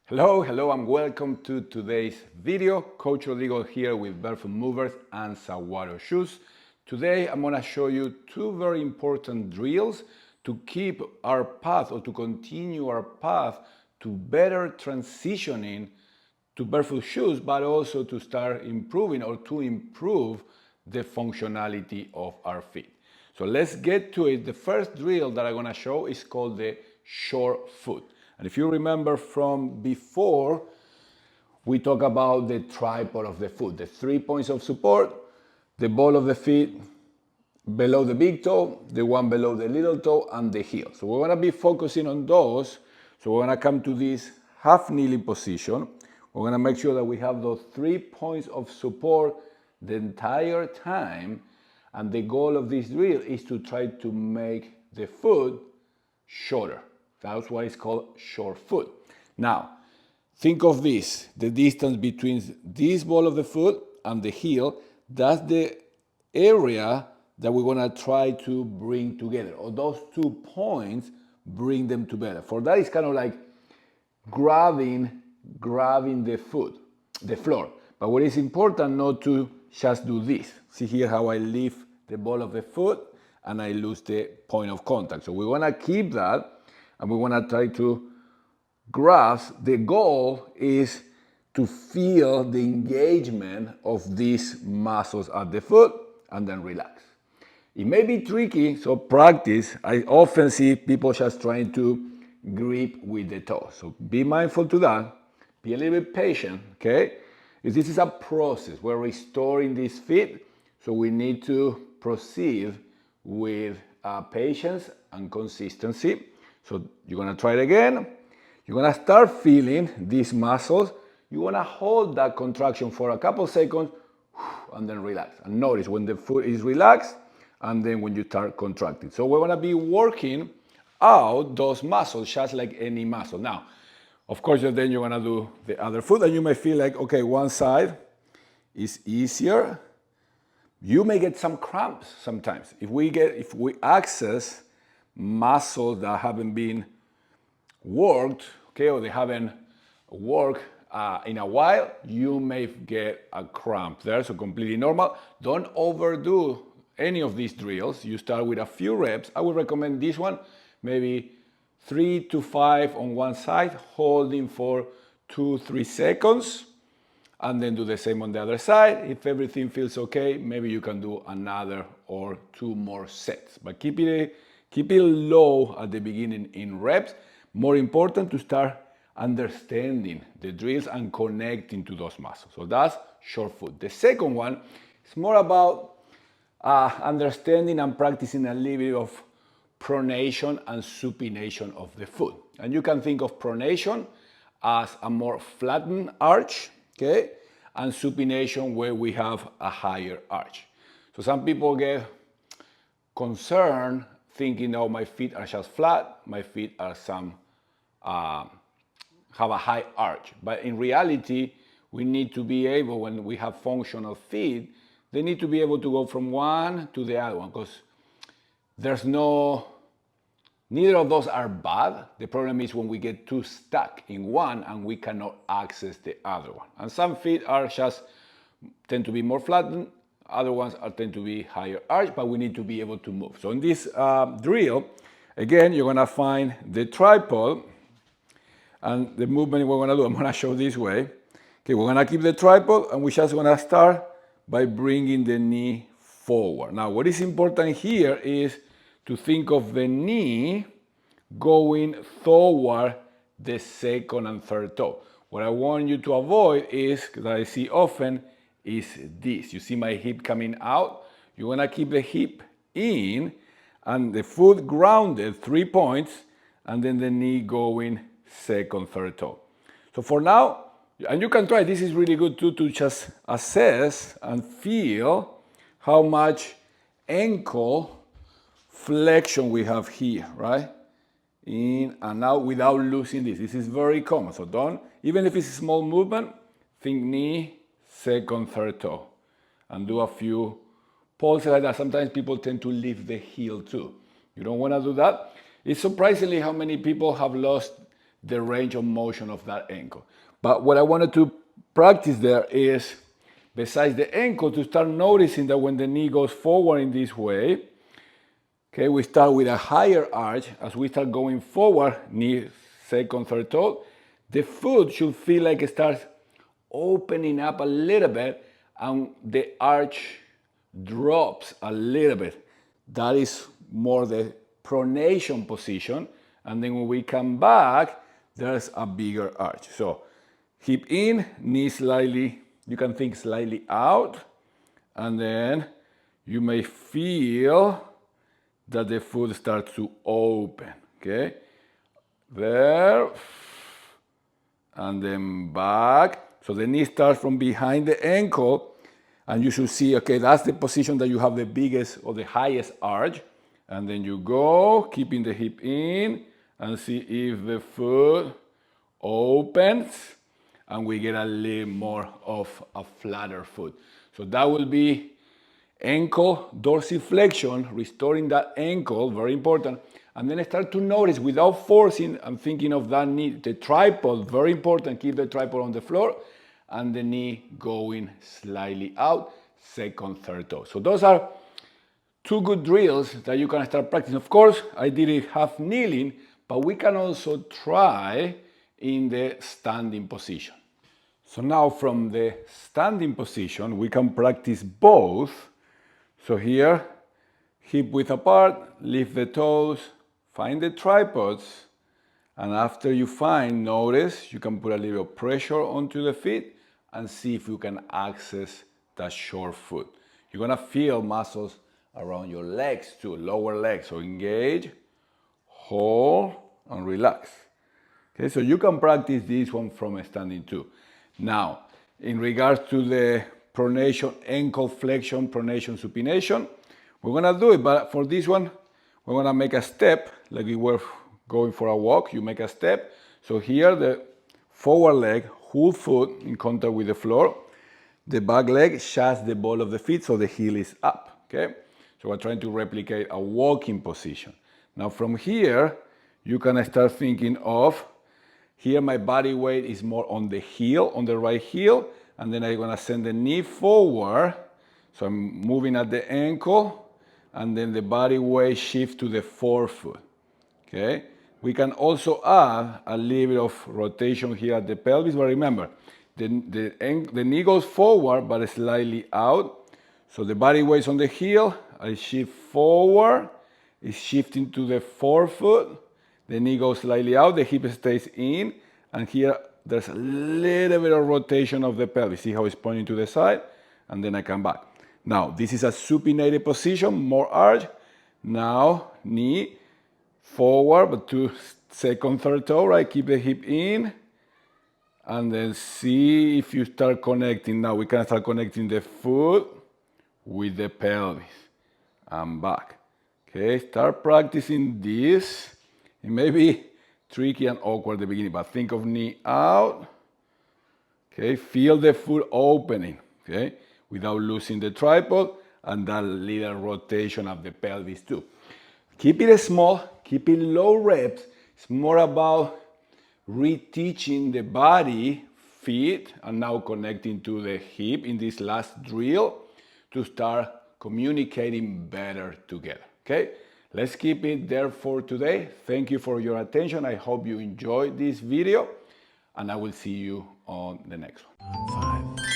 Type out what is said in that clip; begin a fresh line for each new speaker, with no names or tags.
Hello, and welcome to today's video. Coach Rodrigo here with Barefoot Movers and Saguaro Shoes. Today I'm going to show you two very important drills to keep our path or to continue our path to better transitioning to barefoot shoes, but also to start improving or to improve the functionality of our feet. So let's get to it. The first drill that I'm going to show is called the short foot. And if you remember from before, we talk about the tripod of the foot, the 3 points of support, the ball of the feet below the big toe, the one below the little toe, and the heel. So we're going to be focusing on those. So we're going to come to this half kneeling position. We're going to make sure that we have those 3 points of support the entire time. And the goal of this drill is to try to make the foot shorter. That's why it's called short foot. Now, think of this, the distance between this ball of the foot and the heel. That's the area that we're gonna try to bring together, or those 2 points, bring them together. For that, it's kind of like grabbing the foot, the floor. But what is important not to just do this. See here how I lift the ball of the foot and I lose the point of contact. So we wanna keep that. And we want to try to grasp. The goal is to feel the engagement of these muscles at the foot and then relax. It may be tricky, so practice. I often see people just trying to grip with the toes. So be mindful to that. Be a little bit patient, okay? This is a process. We're restoring this feet, so we need to proceed with patience and consistency. So you're gonna try it again. You're gonna start feeling these muscles. You wanna hold that contraction for a couple seconds and then relax. And notice when the foot is relaxed and then when you start contracting. So we're gonna be working out those muscles just like any muscle. Now, of course, then you're gonna do the other foot and you may feel like, okay, one side is easier. You may get some cramps sometimes. If we access muscles that haven't been worked, okay, or they haven't worked in a while, you may get a cramp there, so completely normal. Don't overdo any of these drills. You start with a few reps. I would recommend this one, maybe 3 to 5 on one side, holding for 2-3 seconds, and then do the same on the other side. If everything feels okay, maybe you can do another or 2 more sets, but keep it low at the beginning in reps. More important to start understanding the drills and connecting to those muscles. So that's short foot. The second one is more about understanding and practicing a little bit of pronation and supination of the foot. And you can think of pronation as a more flattened arch, okay? And supination where we have a higher arch. So some people get concerned thinking, oh, my feet are just flat, my feet are have a high arch. But in reality, we need to be able, when we have functional feet, they need to be able to go from one to the other one, because neither of those are bad. The problem is when we get too stuck in one and we cannot access the other one. And some feet tend to be more flattened, other ones tend to be higher arch, but we need to be able to move. So in this drill, again, you're gonna find the tripod, and the movement we're gonna do, I'm gonna show this way. Okay, we're gonna keep the tripod, and we're just gonna start by bringing the knee forward. Now, what is important here is to think of the knee going toward the second and third toe. What I want you to avoid is, because I see often, is this. You see my hip coming out. You want to keep the hip in and the foot grounded, 3 points, and then the knee going second, third toe. So for now, and you can try, this is really good too, to just assess and feel how much ankle flexion we have here, right? In and out without losing this. This is very common. So don't, even if it's a small movement, think knee, second, third toe, and do a few pulses like that. Sometimes people tend to lift the heel too. You don't want to do that. It's surprisingly how many people have lost the range of motion of that ankle. But what I wanted to practice there is, besides the ankle, to start noticing that when the knee goes forward in this way, okay, we start with a higher arch. As we start going forward, knee, second, third toe, the foot should feel like it starts opening up a little bit and the arch drops a little bit. That is more the pronation position. And then when we come back, there's a bigger arch. So hip in, knee slightly, you can think slightly out, and then you may feel that the foot starts to open, okay? There, and then back. So the knee starts from behind the ankle, and you should see, okay, that's the position that you have the biggest or the highest arch. And then you go, keeping the hip in, and see if the foot opens, and we get a little more of a flatter foot. So that will be ankle dorsiflexion, restoring that ankle, very important. And then I start to notice, without forcing, I'm thinking of that knee, the tripod, very important, keep the tripod on the floor, and the knee going slightly out, second, third toe. So those are two good drills that you can start practicing. Of course, I did it half kneeling, but we can also try in the standing position. So now from the standing position, we can practice both. So here, hip width apart, lift the toes, find the tripods, and after you find, notice, you can put a little pressure onto the feet and see if you can access that short foot. You're gonna feel muscles around your legs too, lower legs. So engage, hold, and relax. Okay, so you can practice this one from standing too. Now, in regards to the pronation, ankle flexion, pronation-supination, we're gonna do it, but for this one, we're gonna make a step, like we were going for a walk, you make a step. So here, the forward leg, whole foot in contact with the floor. The back leg shafts the ball of the feet so the heel is up, okay? So we're trying to replicate a walking position. Now from here, you can start thinking of, here my body weight is more on the heel, on the right heel, and then I'm gonna send the knee forward. So I'm moving at the ankle, and then the body weight shifts to the forefoot, okay? We can also add a little bit of rotation here at the pelvis, but remember, the knee goes forward, but slightly out. So the body weight's on the heel, I shift forward, it's shifting to the forefoot, the knee goes slightly out, the hip stays in, and here there's a little bit of rotation of the pelvis. See how it's pointing to the side? And then I come back. Now, this is a supinated position, more arch. Now, knee forward, but to second, third toe, right? Keep the hip in, and then see if you start connecting. Now we can start connecting the foot with the pelvis and back. Okay, start practicing this. It may be tricky and awkward at the beginning, but think of knee out. Okay, feel the foot opening, okay, without losing the tripod, and that little rotation of the pelvis too. Keep it small, keep it low reps. It's more about reteaching the body, feet, and now connecting to the hip in this last drill to start communicating better together, okay? Let's keep it there for today. Thank you for your attention. I hope you enjoyed this video, and I will see you on the next one. 5.